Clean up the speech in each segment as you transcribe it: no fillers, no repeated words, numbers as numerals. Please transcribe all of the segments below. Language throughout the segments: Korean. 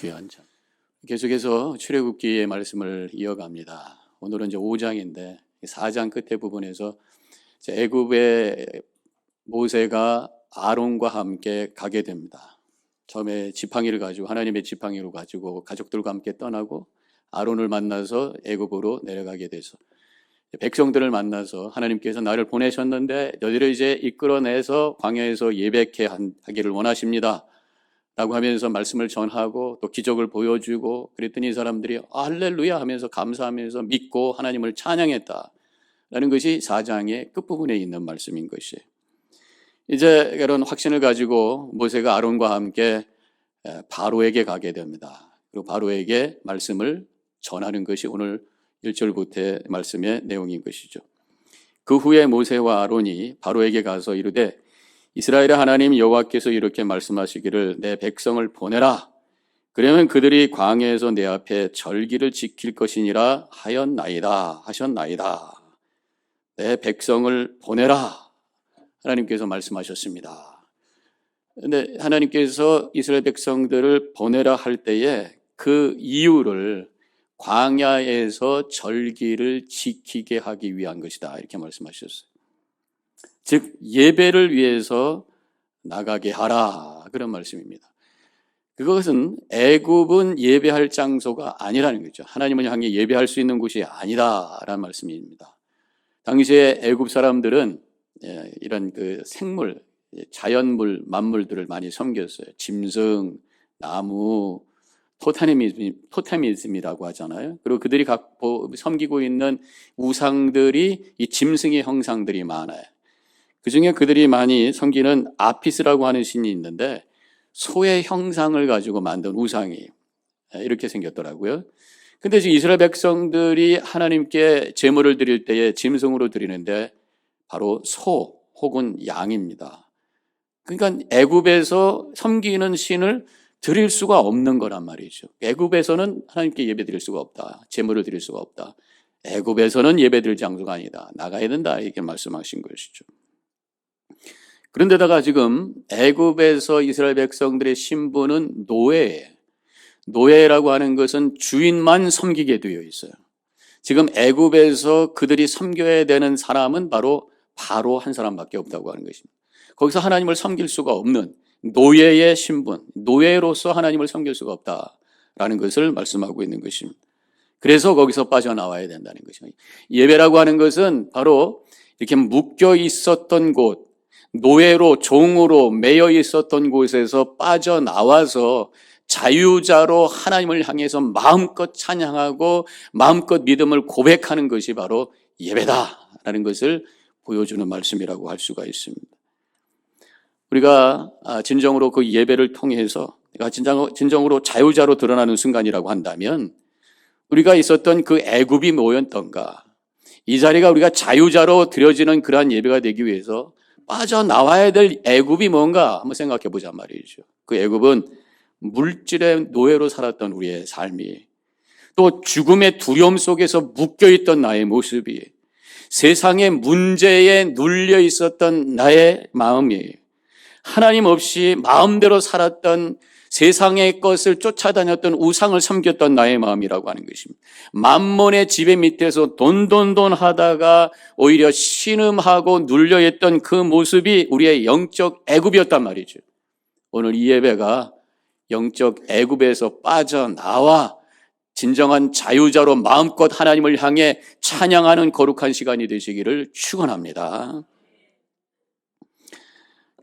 귀한 참. 계속해서 출애굽기의 말씀을 이어갑니다. 오늘은 이제 5장인데 4장 끝에 부분에서 애굽에 모세가 아론과 함께 가게 됩니다. 처음에 지팡이를 가지고 하나님의 지팡이로 가지고 가족들과 함께 떠나고 아론을 만나서 애굽으로 내려가게 돼서 백성들을 만나서 하나님께서 나를 보내셨는데 너희를 이제 이끌어내서 광야에서 예배케 하기를 원하십니다 라고 하면서 말씀을 전하고 또 기적을 보여주고 그랬더니 이 사람들이 할렐루야 하면서 감사하면서 믿고 하나님을 찬양했다 라는 것이 4장의 끝부분에 있는 말씀인 것이에요. 이제 그런 확신을 가지고 모세가 아론과 함께 바로에게 가게 됩니다. 그리고 바로에게 말씀을 전하는 것이 오늘 1절부터의 말씀의 내용인 것이죠. 그 후에 모세와 아론이 바로에게 가서 이르되 이스라엘의 하나님 여호와께서 이렇게 말씀하시기를 내 백성을 보내라. 그러면 그들이 광야에서 내 앞에 절기를 지킬 것이니라 하셨나이다. 내 백성을 보내라. 하나님께서 말씀하셨습니다. 그런데 하나님께서 이스라엘 백성들을 보내라 할 때에 그 이유를 광야에서 절기를 지키게 하기 위한 것이다. 이렇게 말씀하셨어요. 즉 예배를 위해서 나가게 하라 그런 말씀입니다. 그것은 애굽은 예배할 장소가 아니라는 거죠. 하나님을 향해 예배할 수 있는 곳이 아니다라는 말씀입니다. 당시에 애굽 사람들은 이런 그 생물, 자연물, 만물들을 많이 섬겼어요. 짐승, 나무, 토테미즘이라고 하잖아요. 그리고 그들이 섬기고 있는 우상들이 이 짐승의 형상들이 많아요. 그 중에 그들이 많이 섬기는 아피스라고 하는 신이 있는데 소의 형상을 가지고 만든 우상이 이렇게 생겼더라고요. 근데 지금 이스라엘 백성들이 하나님께 제물을 드릴 때에 짐승으로 드리는데 바로 소 혹은 양입니다. 그러니까 애굽에서 섬기는 신을 드릴 수가 없는 거란 말이죠. 애굽에서는 하나님께 예배 드릴 수가 없다. 제물을 드릴 수가 없다. 애굽에서는 예배 드릴 장소가 아니다. 나가야 된다. 이렇게 말씀하신 것이죠. 그런데다가 지금 애굽에서 이스라엘 백성들의 신분은 노예예요. 노예라고 하는 것은 주인만 섬기게 되어 있어요. 지금 애굽에서 그들이 섬겨야 되는 사람은 바로 한 사람밖에 없다고 하는 것입니다. 거기서 하나님을 섬길 수가 없는 노예의 신분, 노예로서 하나님을 섬길 수가 없다라는 것을 말씀하고 있는 것입니다. 그래서 거기서 빠져나와야 된다는 것입니다. 예배라고 하는 것은 바로 이렇게 묶여 있었던 곳, 노예로 종으로 매여 있었던 곳에서 빠져나와서 자유자로 하나님을 향해서 마음껏 찬양하고 마음껏 믿음을 고백하는 것이 바로 예배다라는 것을 보여주는 말씀이라고 할 수가 있습니다. 우리가 진정으로 그 예배를 통해서 진정으로 자유자로 드러나는 순간이라고 한다면 우리가 있었던 그 애굽이 뭐였던가, 이 자리가 우리가 자유자로 드려지는 그러한 예배가 되기 위해서 빠져나와야 될 애굽이 뭔가 한번 생각해 보자 말이죠. 그 애굽은 물질의 노예로 살았던 우리의 삶이, 또 죽음의 두려움 속에서 묶여있던 나의 모습이, 세상의 문제에 눌려 있었던 나의 마음이, 하나님 없이 마음대로 살았던 세상의 것을 쫓아다녔던 우상을 섬겼던 나의 마음이라고 하는 것입니다. 만몬의 지배 밑에서 돈 하다가 오히려 신음하고 눌려있던 그 모습이 우리의 영적 애굽이었단 말이죠. 오늘 이 예배가 영적 애굽에서 빠져나와 진정한 자유자로 마음껏 하나님을 향해 찬양하는 거룩한 시간이 되시기를 축원합니다.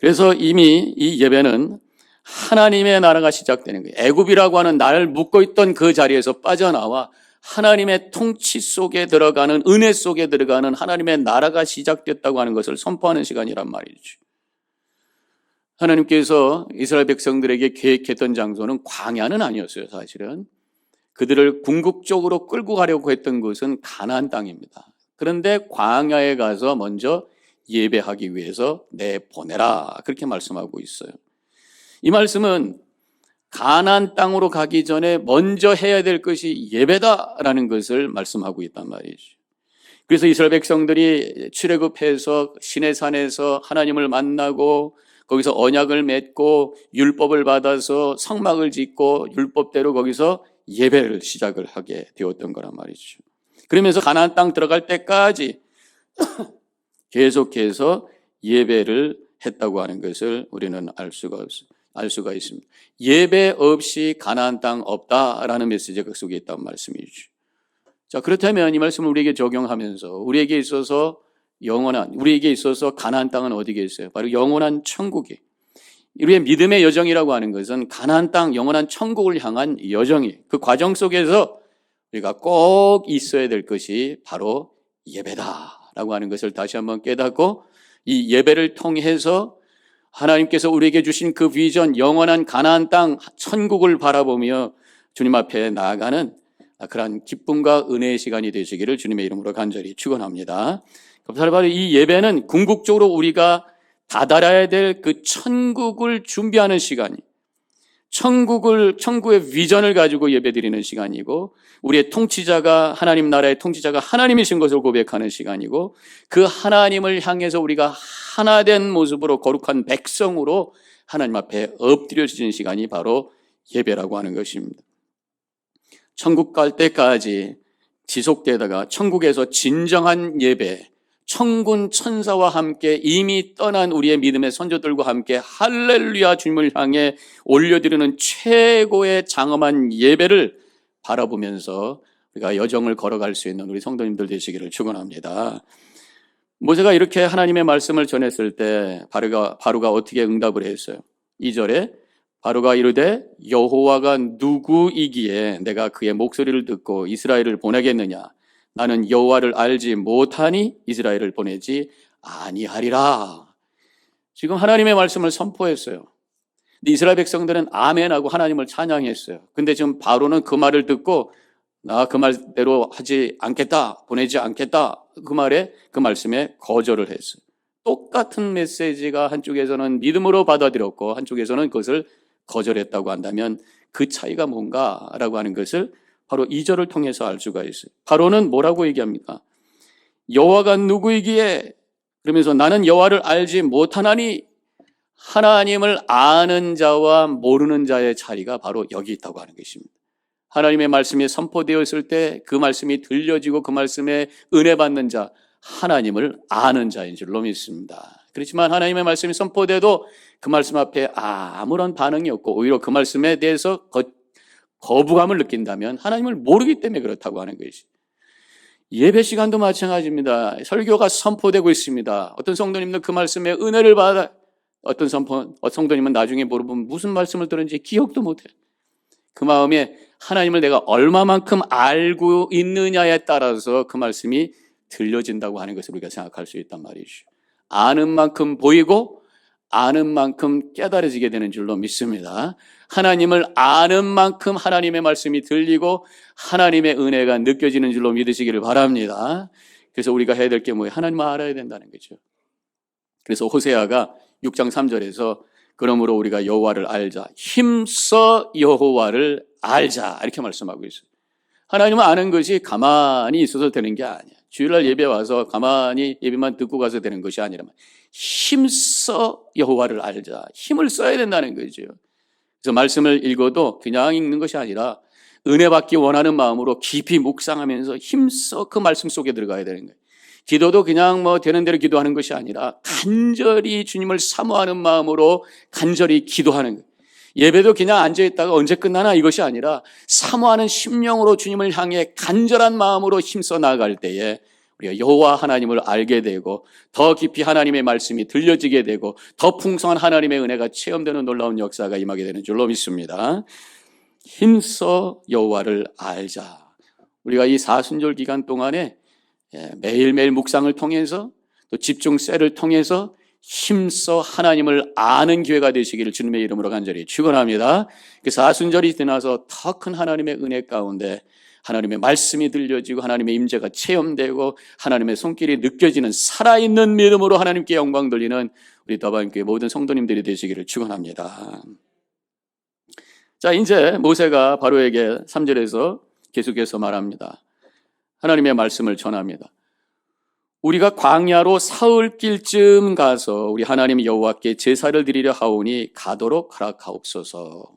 그래서 이미 이 예배는 하나님의 나라가 시작되는 거예요. 애굽이라고 하는 나를 묶고 있던 그 자리에서 빠져나와 하나님의 통치 속에 들어가는, 은혜 속에 들어가는 하나님의 나라가 시작됐다고 하는 것을 선포하는 시간이란 말이죠. 하나님께서 이스라엘 백성들에게 계획했던 장소는 광야는 아니었어요. 사실은 그들을 궁극적으로 끌고 가려고 했던 곳은 가나안 땅입니다. 그런데 광야에 가서 먼저 예배하기 위해서 내보내라 그렇게 말씀하고 있어요. 이 말씀은 가나안 땅으로 가기 전에 먼저 해야 될 것이 예배다라는 것을 말씀하고 있단 말이죠. 그래서 이스라엘 백성들이 출애굽해서 시내산에서 하나님을 만나고 거기서 언약을 맺고 율법을 받아서 성막을 짓고 율법대로 거기서 예배를 시작을 하게 되었던 거란 말이죠. 그러면서 가나안 땅 들어갈 때까지 계속해서 예배를 했다고 하는 것을 우리는 알 수가 있습니다. 예배 없이 가나안 땅 없다라는 메시지가 그 속에 있다는 말씀이죠. 자, 그렇다면 이 말씀을 우리에게 적용하면서 우리에게 있어서 가나안 땅은 어디에 있어요? 바로 영원한 천국이. 우리의 믿음의 여정이라고 하는 것은 가나안 땅 영원한 천국을 향한 여정이, 그 과정 속에서 우리가 꼭 있어야 될 것이 바로 예배다라고 하는 것을 다시 한번 깨닫고, 이 예배를 통해서 하나님께서 우리에게 주신 그 비전, 영원한 가나안 땅 천국을 바라보며 주님 앞에 나아가는 그러한 기쁨과 은혜의 시간이 되시기를 주님의 이름으로 간절히 축원합니다. 바로 이 예배는 궁극적으로 우리가 다다라야 될 그 천국을 준비하는 시간이, 천국의 비전을 가지고 예배드리는 시간이고, 우리의 통치자가, 하나님 나라의 통치자가 하나님이신 것을 고백하는 시간이고, 그 하나님을 향해서 우리가 하나된 모습으로 거룩한 백성으로 하나님 앞에 엎드려지는 시간이 바로 예배라고 하는 것입니다. 천국 갈 때까지 지속되다가 천국에서 진정한 예배, 천군 천사와 함께 이미 떠난 우리의 믿음의 선조들과 함께 할렐루야 주님을 향해 올려드리는 최고의 장엄한 예배를 바라보면서 우리가 여정을 걸어갈 수 있는 우리 성도님들 되시기를 축원합니다. 모세가 이렇게 하나님의 말씀을 전했을 때 바로가 어떻게 응답을 했어요? 2절에 바로가 이르되 여호와가 누구이기에 내가 그의 목소리를 듣고 이스라엘을 보내겠느냐? 나는 여호와를 알지 못하니 이스라엘을 보내지 아니하리라. 지금 하나님의 말씀을 선포했어요. 근데 이스라엘 백성들은 아멘하고 하나님을 찬양했어요. 근데 지금 바로는 그 말을 듣고 나 그 말대로 하지 않겠다, 보내지 않겠다, 그 말씀에 거절을 했어요. 똑같은 메시지가 한쪽에서는 믿음으로 받아들였고 한쪽에서는 그것을 거절했다고 한다면 그 차이가 뭔가라고 하는 것을 바로 2절을 통해서 알 수가 있어요. 바로는 뭐라고 얘기합니까? 여호와가 누구이기에, 그러면서 나는 여호와를 알지 못하나니, 하나님을 아는 자와 모르는 자의 차이가 바로 여기 있다고 하는 것입니다. 하나님의 말씀이 선포되었을 때 그 말씀이 들려지고 그 말씀에 은혜 받는 자, 하나님을 아는 자인 줄로 믿습니다. 그렇지만 하나님의 말씀이 선포돼도 그 말씀 앞에 아무런 반응이 없고 오히려 그 말씀에 대해서 거부감을 느낀다면 하나님을 모르기 때문에 그렇다고 하는 것이. 예배 시간도 마찬가지입니다. 설교가 선포되고 있습니다. 어떤 성도님은 그 말씀에 은혜를 받아, 어떤 성도님은 나중에 물어보면 무슨 말씀을 들은지 기억도 못해. 그 마음에 하나님을 내가 얼마만큼 알고 있느냐에 따라서 그 말씀이 들려진다고 하는 것을 우리가 생각할 수 있단 말이죠. 아는 만큼 보이고 아는 만큼 깨달아지게 되는 줄로 믿습니다. 하나님을 아는 만큼 하나님의 말씀이 들리고 하나님의 은혜가 느껴지는 줄로 믿으시기를 바랍니다. 그래서 우리가 해야 될 게 뭐예요? 하나님을 알아야 된다는 거죠. 그래서 호세아가 6장 3절에서 그러므로 우리가 여호와를 알자, 힘써 여호와를 알자, 이렇게 말씀하고 있어요. 하나님을 아는 것이 가만히 있어서 되는 게 아니야. 주일날 예배 와서 가만히 예배만 듣고 가서 되는 것이 아니라 힘써 여호와를 알자, 힘을 써야 된다는 거죠. 그래서 말씀을 읽어도 그냥 읽는 것이 아니라 은혜 받기 원하는 마음으로 깊이 묵상하면서 힘써 그 말씀 속에 들어가야 되는 거예요. 기도도 그냥 되는 대로 기도하는 것이 아니라 간절히 주님을 사모하는 마음으로 간절히 기도하는 거예요. 예배도 그냥 앉아있다가 언제 끝나나 이것이 아니라 사모하는 심령으로 주님을 향해 간절한 마음으로 힘써 나아갈 때에 우리가 여호와 하나님을 알게 되고 더 깊이 하나님의 말씀이 들려지게 되고 더 풍성한 하나님의 은혜가 체험되는 놀라운 역사가 임하게 되는 줄로 믿습니다. 힘써 여호와를 알자. 우리가 이 사순절 기간 동안에 매일매일 묵상을 통해서 또 집중셀을 통해서 힘써 하나님을 아는 기회가 되시기를 주님의 이름으로 간절히 축원합니다. 그 사순절이 지나서 더 큰 하나님의 은혜 가운데 하나님의 말씀이 들려지고 하나님의 임재가 체험되고 하나님의 손길이 느껴지는 살아있는 믿음으로 하나님께 영광 돌리는 우리 더반교회 모든 성도님들이 되시기를 축원합니다. 자, 이제 모세가 바로에게 3절에서 계속해서 말합니다. 하나님의 말씀을 전합니다. 우리가 광야로 사흘길쯤 가서 우리 하나님 여호와께 제사를 드리려 하오니 가도록 허락하옵소서.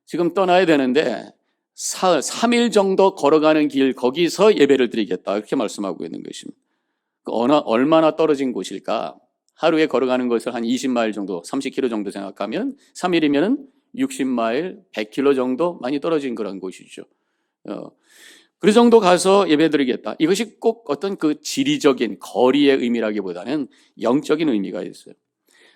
지금 떠나야 되는데 3일 정도 걸어가는 길 거기서 예배를 드리겠다 이렇게 말씀하고 있는 것입니다. 얼마나 떨어진 곳일까? 하루에 걸어가는 것을 한 20마일 정도, 30km 정도 생각하면 3일이면 60마일, 100km 정도 많이 떨어진 그런 곳이죠. 그 정도 가서 예배드리겠다. 이것이 꼭 어떤 그 지리적인 거리의 의미라기보다는 영적인 의미가 있어요.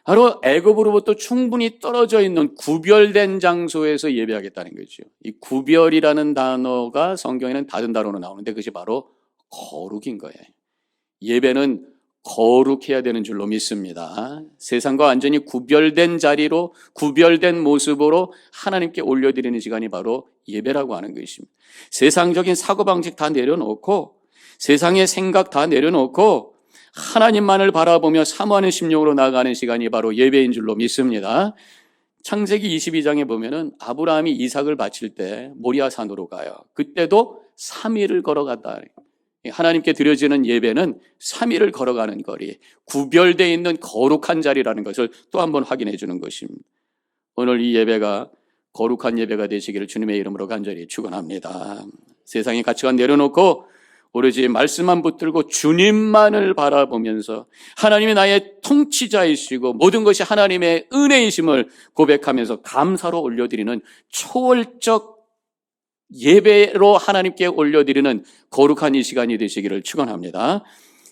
바로 애굽으로부터 충분히 떨어져 있는 구별된 장소에서 예배하겠다는 거죠. 이 구별이라는 단어가 성경에는 다른 단어로 나오는데 그것이 바로 거룩인 거예요. 예배는 거룩해야 되는 줄로 믿습니다. 세상과 완전히 구별된 자리로 구별된 모습으로 하나님께 올려드리는 시간이 바로 예배라고 하는 것입니다. 세상적인 사고방식 다 내려놓고 세상의 생각 다 내려놓고 하나님만을 바라보며 사모하는 심령으로 나아가는 시간이 바로 예배인 줄로 믿습니다. 창세기 22장에 보면은 아브라함이 이삭을 바칠 때 모리아산으로 가요. 그때도 3일을 걸어갔다. 하나님께 드려지는 예배는 3일을 걸어가는 거리, 구별되어 있는 거룩한 자리라는 것을 또 한 번 확인해 주는 것입니다. 오늘 이 예배가 거룩한 예배가 되시기를 주님의 이름으로 간절히 축원합니다. 세상의 가치관 내려놓고 오로지 말씀만 붙들고 주님만을 바라보면서 하나님이 나의 통치자이시고 모든 것이 하나님의 은혜이심을 고백하면서 감사로 올려드리는 초월적 예배로 하나님께 올려드리는 거룩한 이 시간이 되시기를 축원합니다.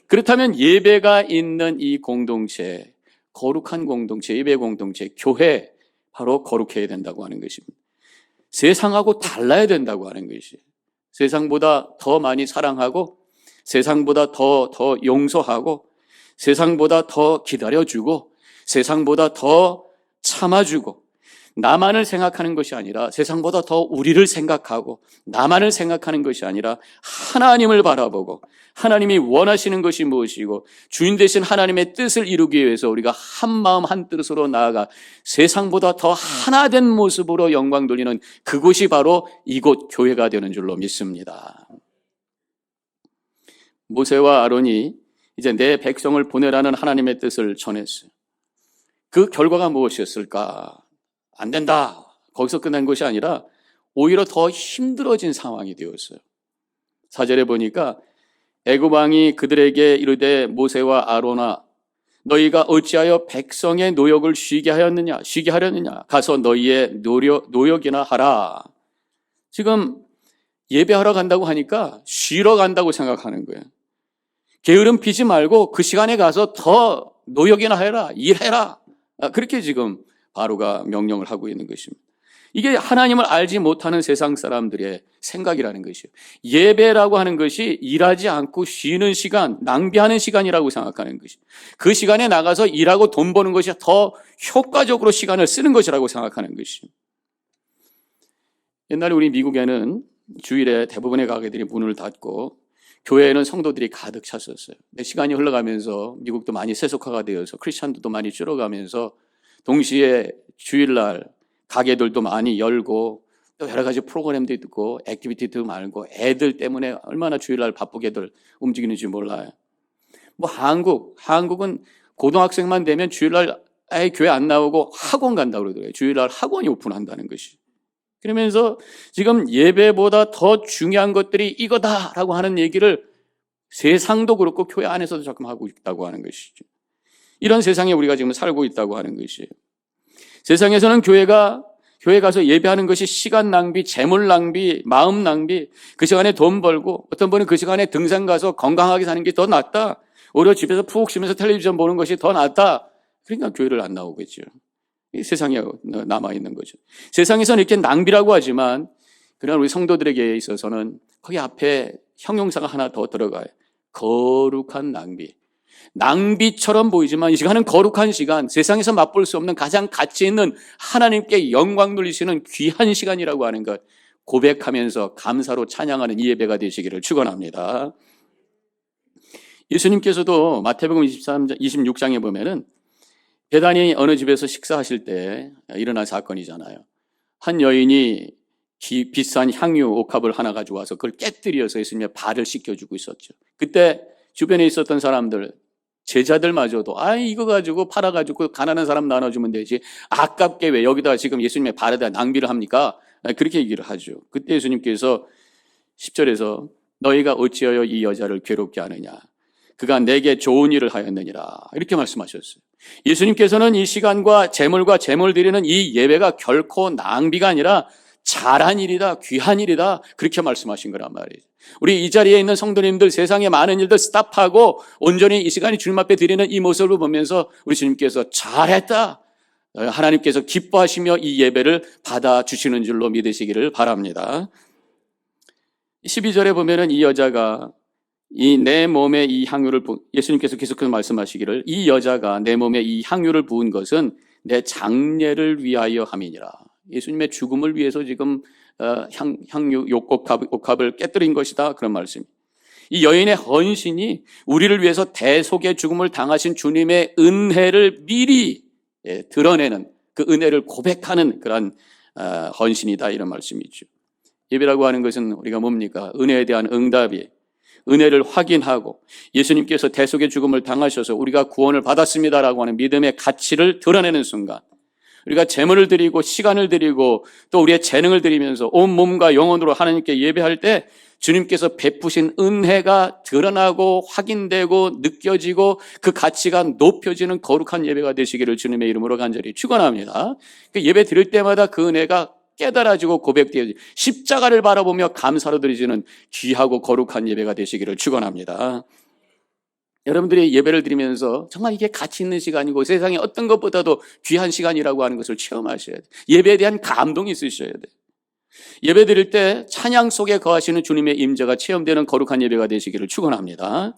그렇다면 예배가 있는 이 공동체, 거룩한 공동체, 예배 공동체, 교회 바로 거룩해야 된다고 하는 것입니다. 세상하고 달라야 된다고 하는 것이 세상보다 더 많이 사랑하고 세상보다 더 용서하고 세상보다 더 기다려주고 세상보다 더 참아주고 나만을 생각하는 것이 아니라 세상보다 더 우리를 생각하고 나만을 생각하는 것이 아니라 하나님을 바라보고 하나님이 원하시는 것이 무엇이고 주인 되신 하나님의 뜻을 이루기 위해서 우리가 한 마음 한 뜻으로 나아가 세상보다 더 하나된 모습으로 영광 돌리는 그곳이 바로 이곳 교회가 되는 줄로 믿습니다. 모세와 아론이 이제 내 백성을 보내라는 하나님의 뜻을 전했어요. 그 결과가 무엇이었을까? 안 된다. 거기서 끝난 것이 아니라 오히려 더 힘들어진 상황이 되었어요. 4절에 보니까 애굽 왕이 그들에게 이르되 모세와 아론아 너희가 어찌하여 백성의 노역을 쉬게 하려느냐 가서 너희의 노역이나 하라. 지금 예배하러 간다고 하니까 쉬러 간다고 생각하는 거예요. 게으름 피지 말고 그 시간에 가서 더 노역이나 해라, 일해라. 그렇게 지금 바로가 명령을 하고 있는 것입니다. 이게 하나님을 알지 못하는 세상 사람들의 생각이라는 것이에요. 예배라고 하는 것이 일하지 않고 쉬는 시간, 낭비하는 시간이라고 생각하는 것이에요. 그 시간에 나가서 일하고 돈 버는 것이 더 효과적으로 시간을 쓰는 것이라고 생각하는 것이에요. 옛날에 우리 미국에는 주일에 대부분의 가게들이 문을 닫고 교회에는 성도들이 가득 찼었어요. 근데 시간이 흘러가면서 미국도 많이 세속화가 되어서 크리스찬들도 많이 줄어가면서 동시에 주일날 가게들도 많이 열고 또 여러 가지 프로그램도 있고 액티비티도 많고 애들 때문에 얼마나 주일날 바쁘게들 움직이는지 몰라요. 뭐 한국은 고등학생만 되면 주일날 아예 교회 안 나오고 학원 간다고 그러더라고요. 주일날 학원이 오픈한다는 것이. 그러면서 지금 예배보다 더 중요한 것들이 이거다라고 하는 얘기를 세상도 그렇고 교회 안에서도 자꾸 하고 있다고 하는 것이죠. 이런 세상에 우리가 지금 살고 있다고 하는 것이에요. 세상에서는 교회 가서 예배하는 것이 시간 낭비, 재물 낭비, 마음 낭비, 그 시간에 돈 벌고 어떤 분은 그 시간에 등산 가서 건강하게 사는 게 더 낫다. 오히려 집에서 푹 쉬면서 텔레비전 보는 것이 더 낫다. 그러니까 교회를 안 나오겠죠. 이 세상에 남아있는 거죠. 세상에서는 이렇게 낭비라고 하지만 그러나 우리 성도들에게 있어서는 거기 앞에 형용사가 하나 더 들어가요. 거룩한 낭비. 낭비처럼 보이지만 이 시간은 거룩한 시간, 세상에서 맛볼 수 없는 가장 가치 있는 하나님께 영광 돌리시는 귀한 시간이라고 하는 것 고백하면서 감사로 찬양하는 이 예배가 되시기를 축원합니다. 예수님께서도 마태복음 26장에 보면은 배단이 어느 집에서 식사하실 때 일어난 사건이잖아요. 한 여인이 비싼 향유 옥합을 하나 가져와서 그걸 깨뜨려서 예수님의 발을 씻겨주고 있었죠. 그때 주변에 있었던 사람들, 제자들마저도 이거 가지고 팔아가지고 가난한 사람 나눠주면 되지, 아깝게 왜 여기다가 지금 예수님의 발에다 낭비를 합니까? 그렇게 얘기를 하죠. 그때 예수님께서 10절에서 너희가 어찌하여 이 여자를 괴롭게 하느냐, 그가 내게 좋은 일을 하였느니라, 이렇게 말씀하셨어요. 예수님께서는 이 시간과 재물과 재물 드리는 이 예배가 결코 낭비가 아니라 잘한 일이다, 귀한 일이다, 그렇게 말씀하신 거란 말이에요. 우리 이 자리에 있는 성도님들, 세상의 많은 일들 스탑하고 온전히 이 시간이 주님 앞에 드리는 이 모습을 보면서 우리 주님께서 잘했다, 하나님께서 기뻐하시며 이 예배를 받아주시는 줄로 믿으시기를 바랍니다. 12절에 보면은 이 여자가 이 내 몸에 이 향유를 예수님께서 계속해서 말씀하시기를, 이 여자가 내 몸에 이 향유를 부은 것은 내 장례를 위하여 함이니라. 예수님의 죽음을 위해서 지금 향유 옥합을 깨뜨린 것이다, 그런 말씀. 이 여인의 헌신이 우리를 위해서 대속의 죽음을 당하신 주님의 은혜를 미리 드러내는, 그 은혜를 고백하는 그런 헌신이다, 이런 말씀이죠. 예배라고 하는 것은 우리가 뭡니까? 은혜에 대한 응답이, 은혜를 확인하고 예수님께서 대속의 죽음을 당하셔서 우리가 구원을 받았습니다라고 하는 믿음의 가치를 드러내는 순간, 우리가 재물을 드리고 시간을 드리고 또 우리의 재능을 드리면서 온 몸과 영혼으로 하나님께 예배할 때 주님께서 베푸신 은혜가 드러나고 확인되고 느껴지고 그 가치가 높여지는 거룩한 예배가 되시기를 주님의 이름으로 간절히 축원합니다. 그 예배 드릴 때마다 그 은혜가 깨달아지고 고백되어지, 십자가를 바라보며 감사로 드리지는 귀하고 거룩한 예배가 되시기를 축원합니다. 여러분들이 예배를 드리면서 정말 이게 가치 있는 시간이고 세상에 어떤 것보다도 귀한 시간이라고 하는 것을 체험하셔야 돼요. 예배에 대한 감동이 있으셔야 돼요. 예배 드릴 때 찬양 속에 거하시는 주님의 임재가 체험되는 거룩한 예배가 되시기를 축원합니다.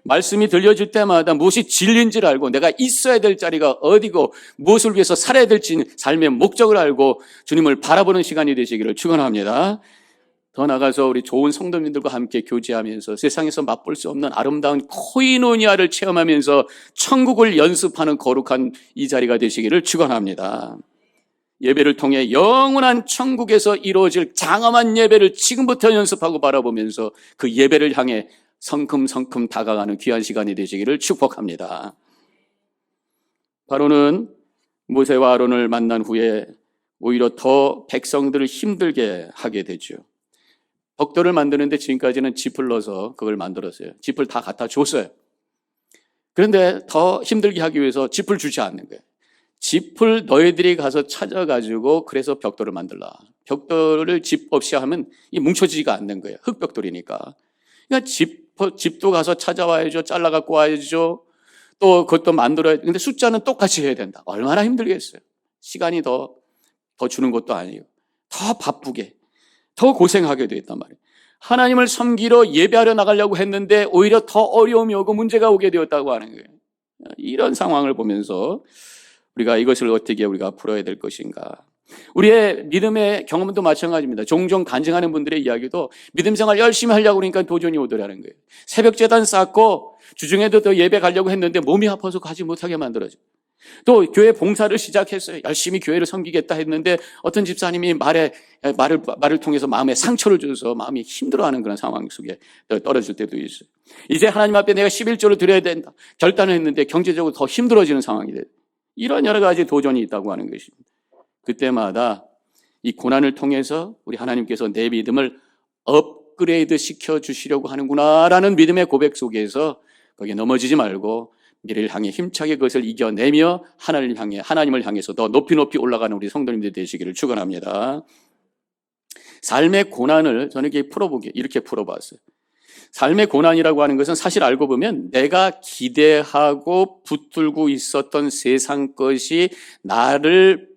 말씀이 들려줄 때마다 무엇이 진리인지를 알고 내가 있어야 될 자리가 어디고 무엇을 위해서 살아야 될지 삶의 목적을 알고 주님을 바라보는 시간이 되시기를 축원합니다. 더 나아가서 우리 좋은 성도님들과 함께 교제하면서 세상에서 맛볼 수 없는 아름다운 코이노니아를 체험하면서 천국을 연습하는 거룩한 이 자리가 되시기를 축원합니다. 예배를 통해 영원한 천국에서 이루어질 장엄한 예배를 지금부터 연습하고 바라보면서 그 예배를 향해 성큼성큼 다가가는 귀한 시간이 되시기를 축복합니다. 바로는 모세와 아론을 만난 후에 오히려 더 백성들을 힘들게 하게 되죠. 벽돌을 만드는데 지금까지는 짚을 넣어서 그걸 만들었어요. 짚을 다 갖다 줬어요. 그런데 더 힘들게 하기 위해서 짚을 주지 않는 거예요. 짚을 너희들이 가서 찾아가지고 그래서 벽돌을 만들라. 벽돌을 짚 없이 하면 이 뭉쳐지지가 않는 거예요. 흙벽돌이니까. 그러니까 짚도 가서 찾아와야죠. 잘라갖고 와야죠. 또 그것도 만들어야 돼. 근데 숫자는 똑같이 해야 된다. 얼마나 힘들겠어요. 시간이 더 주는 것도 아니고 더 바쁘게 더 고생하게 되었단 말이에요. 하나님을 섬기러 예배하러 나가려고 했는데 오히려 더 어려움이 오고 문제가 오게 되었다고 하는 거예요. 이런 상황을 보면서 우리가 이것을 어떻게 우리가 풀어야 될 것인가. 우리의 믿음의 경험도 마찬가지입니다. 종종 간증하는 분들의 이야기도 믿음 생활 열심히 하려고 그러니까 도전이 오더라는 거예요. 새벽 제단 쌓고 주중에도 더 예배 가려고 했는데 몸이 아파서 가지 못하게 만들어져. 또 교회 봉사를 시작했어요. 열심히 교회를 섬기겠다 했는데 어떤 집사님이 말을 통해서 마음에 상처를 줘서 마음이 힘들어하는 그런 상황 속에 떨어질 때도 있어요. 이제 하나님 앞에 내가 11조를 드려야 된다 결단을 했는데 경제적으로 더 힘들어지는 상황이 돼요. 이런 여러 가지 도전이 있다고 하는 것입니다. 그때마다 이 고난을 통해서 우리 하나님께서 내 믿음을 업그레이드 시켜주시려고 하는구나라는 믿음의 고백 속에서 거기에 넘어지지 말고 미래를 향해 힘차게 그것을 이겨내며 하나님을 향해서 더 높이 올라가는 우리 성도님들 되시기를 축원합니다. 삶의 고난을 저는 이렇게 풀어봤어요. 삶의 고난이라고 하는 것은 사실 알고 보면 내가 기대하고 붙들고 있었던 세상 것이 나를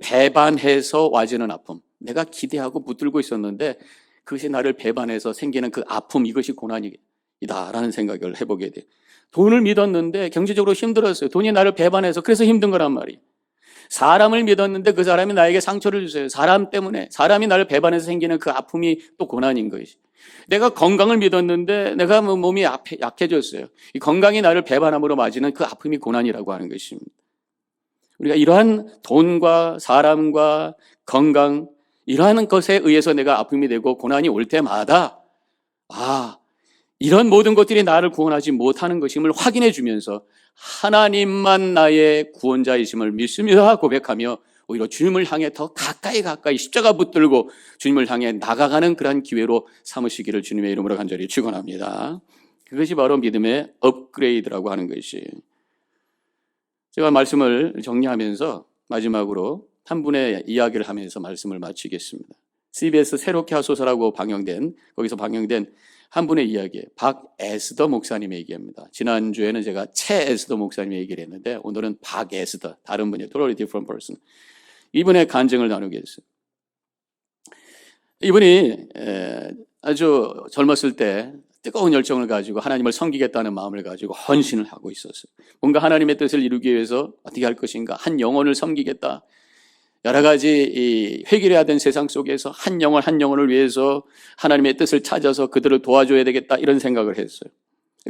배반해서 와지는 아픔. 내가 기대하고 붙들고 있었는데 그것이 나를 배반해서 생기는 그 아픔, 이것이 고난이다라는 생각을 해보게 돼요. 돈을 믿었는데 경제적으로 힘들었어요. 돈이 나를 배반해서 그래서 힘든 거란 말이에요. 사람을 믿었는데 그 사람이 나에게 상처를 주세요. 사람 때문에, 사람이 나를 배반해서 생기는 그 아픔이 또 고난인 것이. 내가 건강을 믿었는데 내가 몸이 약해졌어요. 이 건강이 나를 배반함으로 맞이는 그 아픔이 고난이라고 하는 것입니다. 우리가 이러한 돈과 사람과 건강, 이러한 것에 의해서 내가 아픔이 되고 고난이 올 때마다 이런 모든 것들이 나를 구원하지 못하는 것임을 확인해 주면서 하나님만 나의 구원자이심을 믿습니다 고백하며 오히려 주님을 향해 더 가까이 십자가 붙들고 주님을 향해 나가가는 그러한 기회로 삼으시기를 주님의 이름으로 간절히 축원합니다. 그것이 바로 믿음의 업그레이드라고 하는 것이. 제가 말씀을 정리하면서 마지막으로 한 분의 이야기를 하면서 말씀을 마치겠습니다. CBS 새롭게 하소서라고 거기서 방영된 한 분의 이야기, 박에스더 목사님의 얘기입니다. 지난주에는 제가 최에스더 목사님의 얘기를 했는데 오늘은 박에스더, 다른 분이에요. Totally different person. 이분의 간증을 나누겠어요. 이분이 아주 젊었을 때 뜨거운 열정을 가지고 하나님을 섬기겠다는 마음을 가지고 헌신을 하고 있었어요. 뭔가 하나님의 뜻을 이루기 위해서 어떻게 할 것인가, 한 영혼을 섬기겠다. 여러 가지 회개해야 되는 세상 속에서 한 영혼을 위해서 하나님의 뜻을 찾아서 그들을 도와줘야 되겠다 이런 생각을 했어요.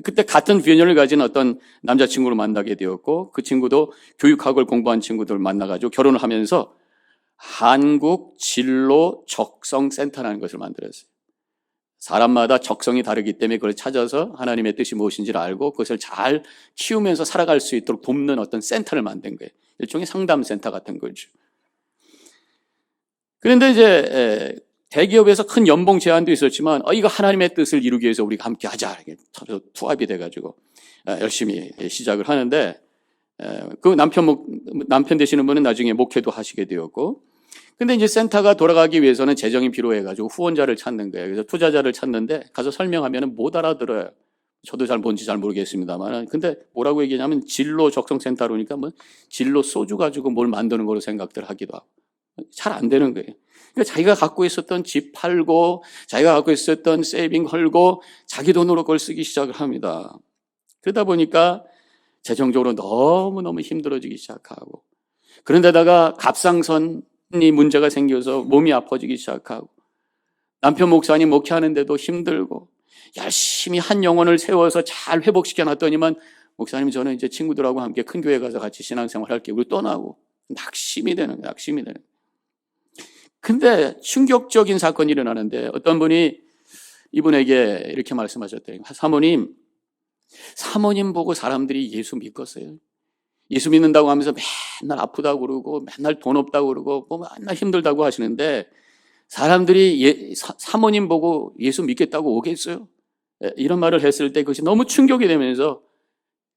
그때 같은 비전을 가진 어떤 남자친구를 만나게 되었고 그 친구도 교육학을 공부한 친구들을 만나가지고 결혼을 하면서 한국 진로 적성 센터라는 것을 만들었어요. 사람마다 적성이 다르기 때문에 그걸 찾아서 하나님의 뜻이 무엇인지를 알고 그것을 잘 키우면서 살아갈 수 있도록 돕는 어떤 센터를 만든 거예요. 일종의 상담센터 같은 거죠. 그런데 이제 대기업에서 큰 연봉 제한도 있었지만 이거 하나님의 뜻을 이루기 위해서 우리가 함께 하자 이렇게 투합이 돼가지고 열심히 시작을 하는데 그 남편 되시는 분은 나중에 목회도 하시게 되었고, 근데 이제 센터가 돌아가기 위해서는 재정이 필요해가지고 후원자를 찾는 거예요. 그래서 투자자를 찾는데 가서 설명하면 못 알아들어요. 저도 뭔지 잘 모르겠습니다만, 근데 뭐라고 얘기하냐면 진로 적성 센터로니까 뭐 진로 소주 가지고 뭘 만드는 거로 생각들 하기도 하고. 잘 안 되는 거예요. 그러니까 자기가 갖고 있었던 집 팔고 자기가 갖고 있었던 세이빙 헐고 자기 돈으로 그걸 쓰기 시작을 합니다. 그러다 보니까 재정적으로 너무너무 힘들어지기 시작하고, 그런데다가 갑상선이 문제가 생겨서 몸이 아파지기 시작하고, 남편 목사님 목회하는데도 힘들고, 열심히 한 영혼을 세워서 잘 회복시켜 놨더니만 목사님 저는 이제 친구들하고 함께 큰 교회 가서 같이 신앙생활 할게요. 우리 떠나고 낙심이 되는 거예요. 근데 충격적인 사건이 일어나는데 어떤 분이 이분에게 이렇게 말씀하셨대요. 사모님 보고 사람들이 예수 믿겠어요? 예수 믿는다고 하면서 맨날 아프다고 그러고 맨날 돈 없다고 그러고 뭐 맨날 힘들다고 하시는데 사람들이 사모님 보고 예수 믿겠다고 오겠어요? 이런 말을 했을 때 그것이 너무 충격이 되면서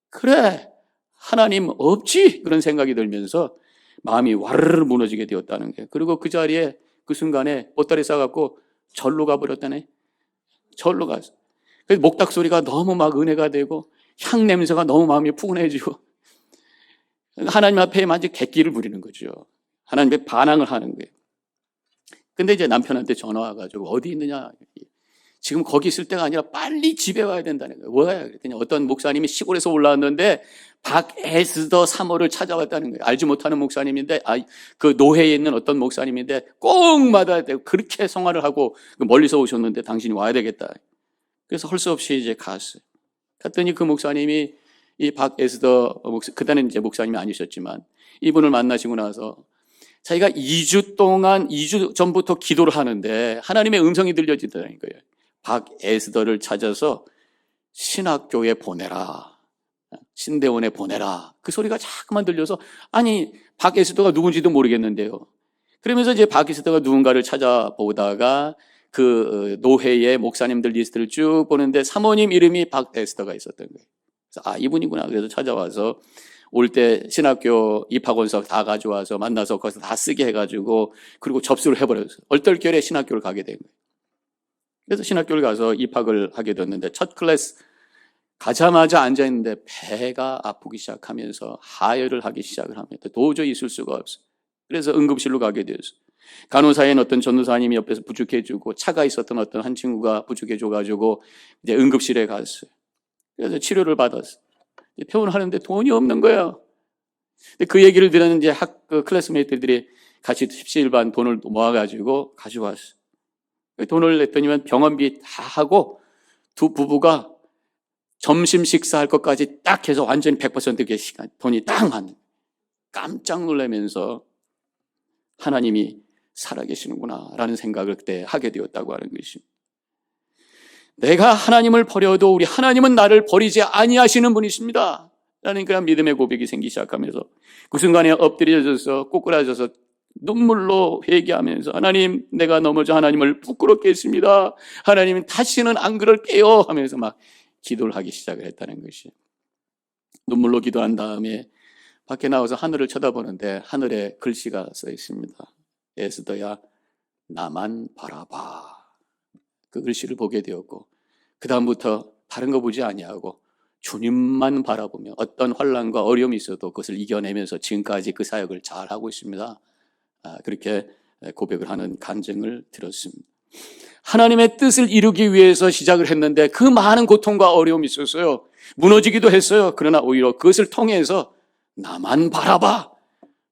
그래 하나님 없지 그런 생각이 들면서 마음이 와르르 무너지게 되었다는 거예요. 그리고 그 자리에 그 순간에 보따리 싸갖고 절로 가버렸다네. 절로 갔어. 그래서 목탁 소리가 너무 막 은혜가 되고 향 냄새가 너무 마음이 푸근해지고 하나님 앞에 마치 객기를 부리는 거죠. 하나님께 반항을 하는 거예요. 근데 이제 남편한테 전화 와가지고 어디 있느냐. 지금 거기 있을 때가 아니라 빨리 집에 와야 된다는 거예요. 왜? 그랬더니 어떤 목사님이 시골에서 올라왔는데 박에스더 사모를 찾아왔다는 거예요. 알지 못하는 목사님인데 그 노회에 있는 어떤 목사님인데 꼭 받아야 되고 그렇게 성화를 하고 멀리서 오셨는데 당신이 와야 되겠다. 그래서 할 수 없이 이제 갔어요. 갔더니 그 목사님이 이 박에스더 그때는 이제 목사님이 아니셨지만 이분을 만나시고 나서 자기가 2주 전부터 기도를 하는데 하나님의 음성이 들려지더라는 거예요. 박에스더를 찾아서 신학교에 보내라. 신대원에 보내라. 그 소리가 자꾸만 들려서 아니 박에스더가 누군지도 모르겠는데요. 그러면서 이제 박에스더가 누군가를 찾아보다가 그 노회의 목사님들 리스트를 쭉 보는데 사모님 이름이 박에스더가 있었던 거예요. 그래서 이분이구나. 그래서 찾아와서 올 때 신학교 입학원서 다 가져와서 만나서 거기서 다 쓰게 해가지고 그리고 접수를 해버렸어요. 얼떨결에 신학교를 가게 된 거예요. 그래서 신학교를 가서 입학을 하게 됐는데 첫 클래스 가자마자 앉아있는데 배가 아프기 시작하면서 하혈을 하기 시작을 합니다. 도저히 있을 수가 없어요. 그래서 응급실로 가게 되었어요. 간호사인 어떤 전도사님이 옆에서 부축해주고 차가 있었던 어떤 한 친구가 부축해줘가지고 이제 응급실에 갔어요. 그래서 치료를 받았어요. 퇴원하는데 돈이 없는 거예요. 그 얘기를 들은 이제 그 클래스메이트들이 같이 십시일반 돈을 모아가지고 가져왔어요. 돈을 냈더니만 병원비 다 하고 두 부부가 점심 식사할 것까지 딱 해서 완전히 100%의 시간, 돈이 딱 맞는. 깜짝 놀라면서 하나님이 살아계시는구나 라는 생각을 그때 하게 되었다고 하는 것입니다. 내가 하나님을 버려도 우리 하나님은 나를 버리지 아니하시는 분이십니다 라는 그런 믿음의 고백이 생기기 시작하면서 그 순간에 엎드려져서 꼬꾸라져서 눈물로 회개하면서 하나님, 내가 넘어져 하나님을 부끄럽게 했습니다. 하나님, 다시는 안 그럴게요 하면서 막 기도를 하기 시작을 했다는 것이. 눈물로 기도한 다음에 밖에 나와서 하늘을 쳐다보는데 하늘에 글씨가 써 있습니다. 에스더야, 나만 바라봐. 그 글씨를 보게 되었고 그 다음부터 다른 거 보지 아니하고 주님만 바라보며 어떤 환난과 어려움이 있어도 그것을 이겨내면서 지금까지 그 사역을 잘하고 있습니다. 그렇게 고백을 하는 간증을 들었습니다. 하나님의 뜻을 이루기 위해서 시작을 했는데 그 많은 고통과 어려움이 있었어요. 무너지기도 했어요. 그러나 오히려 그것을 통해서 나만 바라봐,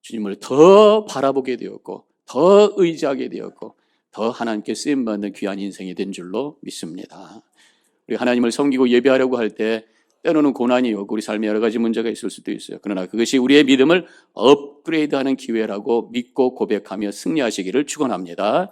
주님을 더 바라보게 되었고 더 의지하게 되었고 더 하나님께 쓰임받는 귀한 인생이 된 줄로 믿습니다. 우리 하나님을 섬기고 예배하려고 할 때 때로는 고난이 오고 우리 삶에 여러 가지 문제가 있을 수도 있어요. 그러나 그것이 우리의 믿음을 업그레이드하는 기회라고 믿고 고백하며 승리하시기를 축원합니다.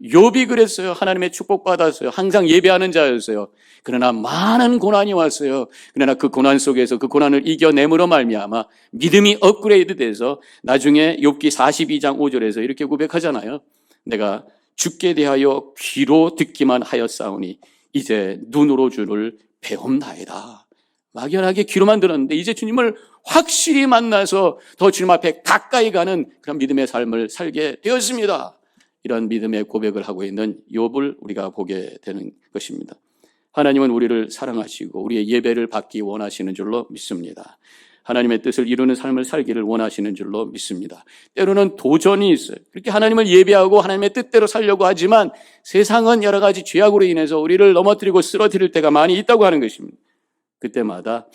욥이 그랬어요. 하나님의 축복받았어요. 항상 예배하는 자였어요. 그러나 많은 고난이 왔어요. 그러나 그 고난 속에서 그 고난을 이겨냄으로 말미암아 믿음이 업그레이드돼서 나중에 욥기 42장 5절에서 이렇게 고백하잖아요. 내가 주께 대하여 귀로 듣기만 하였사오니 이제 눈으로 주를 배움나이다. 막연하게 귀로만 들었는데 이제 주님을 확실히 만나서 더 주님 앞에 가까이 가는 그런 믿음의 삶을 살게 되었습니다. 이런 믿음의 고백을 하고 있는 욥을 우리가 보게 되는 것입니다. 하나님은 우리를 사랑하시고 우리의 예배를 받기 원하시는 줄로 믿습니다. 하나님의 뜻을 이루는 삶을 살기를 원하시는 줄로 믿습니다. 때로는 도전이 있어요. 그렇게 하나님을 예배하고 하나님의 뜻대로 살려고 하지만 세상은 여러 가지 죄악으로 인해서 우리를 넘어뜨리고 쓰러뜨릴 때가 많이 있다고 하는 것입니다. 그때마다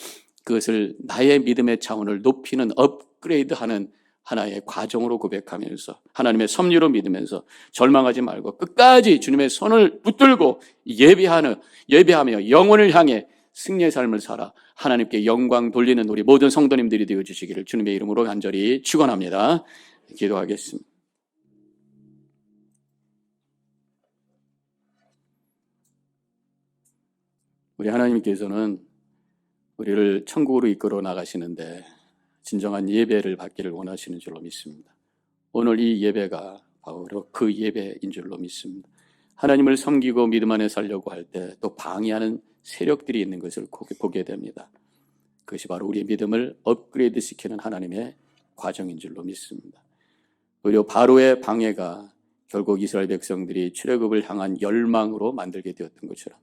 그것을 나의 믿음의 차원을 높이는 업그레이드하는 하나의 과정으로 고백하면서 하나님의 섭리로 믿으면서 절망하지 말고 끝까지 주님의 손을 붙들고 예배하며 영혼을 향해 승리의 삶을 살아 하나님께 영광 돌리는 우리 모든 성도님들이 되어주시기를 주님의 이름으로 간절히 축원합니다. 기도하겠습니다. 우리 하나님께서는 우리를 천국으로 이끌어 나가시는데 진정한 예배를 받기를 원하시는 줄로 믿습니다. 오늘 이 예배가 바로 그 예배인 줄로 믿습니다. 하나님을 섬기고 믿음 안에 살려고 할 때 또 방해하는 세력들이 있는 것을 보게 됩니다. 그것이 바로 우리의 믿음을 업그레이드 시키는 하나님의 과정인 줄로 믿습니다. 오히려 바로의 방해가 결국 이스라엘 백성들이 출애굽을 향한 열망으로 만들게 되었던 것처럼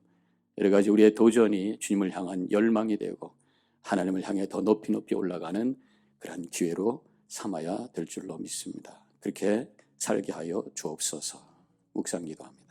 여러 가지 우리의 도전이 주님을 향한 열망이 되고 하나님을 향해 더 높이 올라가는 그런 기회로 삼아야 될 줄로 믿습니다. 그렇게 살게 하여 주옵소서. 묵상 기도합니다.